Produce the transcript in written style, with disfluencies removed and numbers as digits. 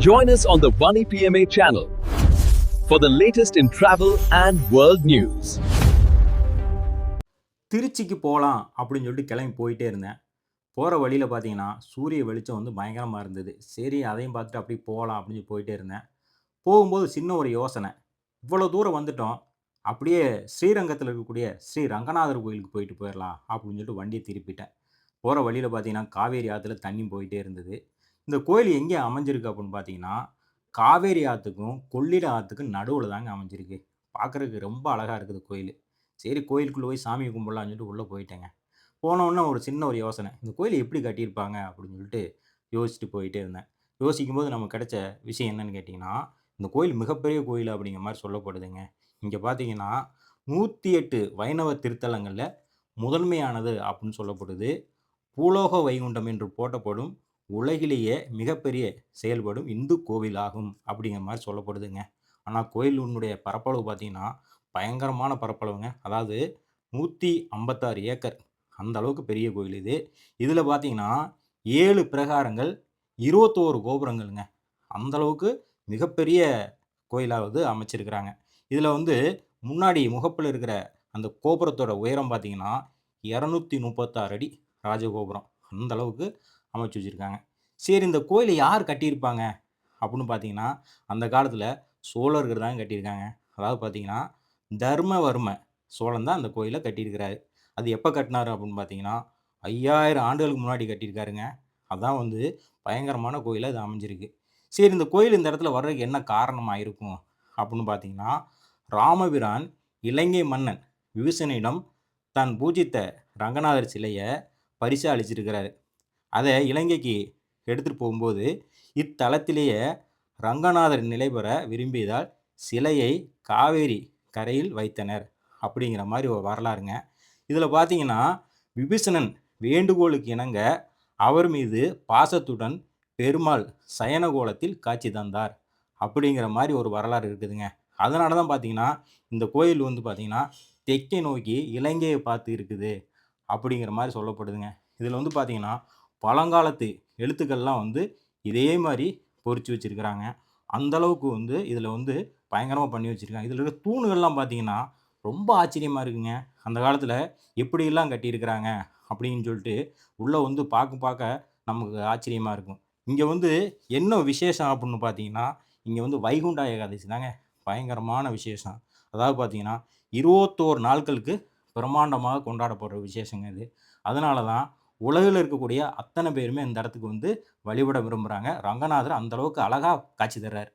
Join us on the One PMA channel for the latest in travel and world news. திருச்சிக்கு போகலாம் அப்படின்னு சொல்லிட்டு கிளம்பி போயிட்டே இருந்தேன். போகிற வழியில் பார்த்தீங்கன்னா சூரிய வெளிச்சம் வந்து பயங்கரமாக இருந்தது. சரி அதையும் பார்த்துட்டு அப்படி போகலாம் அப்படின்னு சொல்லி போயிட்டே இருந்தேன். போகும்போது சின்ன ஒரு யோசனை. இவ்வளோ தூரம் வந்துட்டோம். அப்படியே ஸ்ரீரங்கத்தில் இருக்கக்கூடிய ஸ்ரீ ரங்கநாதர் கோயிலுக்கு போயிட்டு போயிடலாம் அப்படின்னு சொல்லிட்டு வண்டியை திருப்பிட்டேன். போகிற வழியில் பார்த்தீங்கன்னா காவேரி ஆற்றுல தண்ணி போயிட்டே இருந்தது. இந்த கோயில் எங்கே அமைஞ்சிருக்கு அப்படின்னு பார்த்தீங்கன்னா, காவேரி ஆத்துக்கும், கொள்ளிட ஆத்துக்கும் நடுவுல தாங்க அமைஞ்சிருக்கு. பார்க்கறதுக்கு ரொம்ப அழகா இருக்குது கோயிலு. சரி கோயிலுக்குள்ள போய் சாமி கும்பிடலாம்னு சொல்லிட்டு உள்ள போயிட்டேங்க. போனோனே ஒரு சின்ன ஒரு யோசனை. இந்த கோயில எப்படி கட்டியிருப்பாங்க அப்படின்னு சொல்லிட்டு யோசிச்சுட்டு போயிட்டே இருந்தேன். யோசிக்கும்போது நமக்கு கிடைச்ச விஷயம் என்னன்னு கேட்டீங்கன்னா, இந்த கோயில் மிகப்பெரிய கோயில் அப்படிங்கிற மாரி சொல்லப்படுதுங்க. இங்க பார்த்தீங்கன்னா, 108 வைணவ திருத்தலங்கள்ல முதன்மையானது அப்படின்னு சொல்லப்படுது. பூலோக வைகுண்டம் என்று போற்றப்படும் உலகிலேயே மிகப்பெரிய செயல்படும் இந்து கோவிலாகும் அப்படிங்கிற மாரி சொல்லப்படுதுங்க. ஆனா கோயிலினுடைய பரப்பளவு பார்த்தீங்கன்னா, பயங்கரமான பரப்பளவுங்க. அதாவது 156 ஏக்கர். அந்த அளவுக்கு பெரிய கோயில் இது. இதில பார்த்தீங்கன்னா, 7 பிரகாரங்கள், 21 கோபுரங்கள்ங்க. அந்த அளவுக்கு மிகப்பெரிய கோயிலா வந்து அமைச்சிருக்கிறாங்க. இதில வந்து முன்னாடி முகப்புல இருக்கிற அந்த கோபுரத்தோட உயரம் பார்த்தீங்கன்னா, 236 அடி ராஜகோபுரம். அந்த அளவுக்கு அமைச்சு வச்சிருக்காங்க. சரி இந்த கோயில யார் கட்டியிருப்பாங்க? அப்படின்னு பார்த்தீங்கன்னா, அந்த காலத்தில சோழர்கள் தான் கட்டியிருக்காங்க. அதாவது பார்த்தீங்கன்னா, தர்மவர்ம சோழன் தான் அந்த கோயில கட்டியிருக்கிறாரு. அது எப்ப கட்டினாரு அப்படின்னு பார்த்தீங்கன்னா, 5000 ஆண்டுகளுக்கு முன்னாடி கட்டியிருக்காருங்க. அதான் வந்து பயங்கரமான கோயிலா இது அமைஞ்சிருக்கு. சரி இந்த கோயில் இந்த இடத்துல வர்றதுக்கு என்ன காரணமா இருக்கும்? அப்படின்னு பார்த்தீங்கன்னா, ராமபிரான் இலங்கை மன்னன் விபீஷணனிடம் தான் பூஜித்த ரங்கநாதர் சிலைய பரிசா அளிச்சிருக்கிறாரு. அத இலங்கைக்கு எடுத்துட்டு போகும்போது, இத்தலத்திலேயே ரங்கநாதர் நிலை பெற விரும்பியதால் சிலையை காவேரி கரையில் வைத்தனர். அப்படிங்கிற மாரி ஒரு வரலாறுங்க. இதில பார்த்தீங்கன்னா, விபீஷணன் வேண்டுகோளுக்கு இணங்க அவர் மீது பாசத்துடன் பெருமாள் சயன கோலத்தில் காட்சி தந்தார். அப்படிங்கிற மாரி ஒரு வரலாறு இருக்குதுங்க. அதனால தான் பார்த்தீங்கன்னா, இந்த கோயில் வந்து பார்த்தீங்கன்னா, தெற்கை நோக்கி இலங்கைய பார்த்து இருக்குது. அப்படிங்கிற மாரி சொல்லப்படுதுங்க. இதில வந்து பார்த்தீங்கன்னா, பழங்காலத்து எழுத்துக்கள்லாம் வந்து இதே மாரி பொறிச்சு வச்சிருக்கிறாங்க. அந்த அளவுக்கு வந்து இதில வந்து பயங்கரமா பண்ணி வச்சிருக்காங்க. இதில இருக்க தூண்கள்லாம் பார்த்தீங்கன்னா, ரொம்ப ஆச்சரியமா இருக்குங்க. அந்த காலத்தில எப்படியெல்லாம் கட்டியிருக்கிறாங்க அப்படின்னு சொல்லிட்டு, உள்ள வந்து பார்க்க பார்க்க நமக்கு ஆச்சரியமா இருக்கும். இங்க வந்து என்ன விசேஷம் அப்படின்னு பார்த்தீங்கன்னா, இங்க வந்து வைகுண்ட ஏகாதசி தாங்க பயங்கரமான விசேஷம். அதாவது பார்த்தீங்கன்னா, 21 நாட்களுக்கு பிரமாண்டமாக கொண்டாடப்படுற விசேஷங்க இது. அதனால தான் உலகில இருக்கக்கூடிய அத்தன பேருமே இந்த இடத்துக்கு வந்து வழிபட விரும்புறாங்க. ரங்கநாதர் அந்த அளவுக்கு அழகா காட்சி தர்றாரு.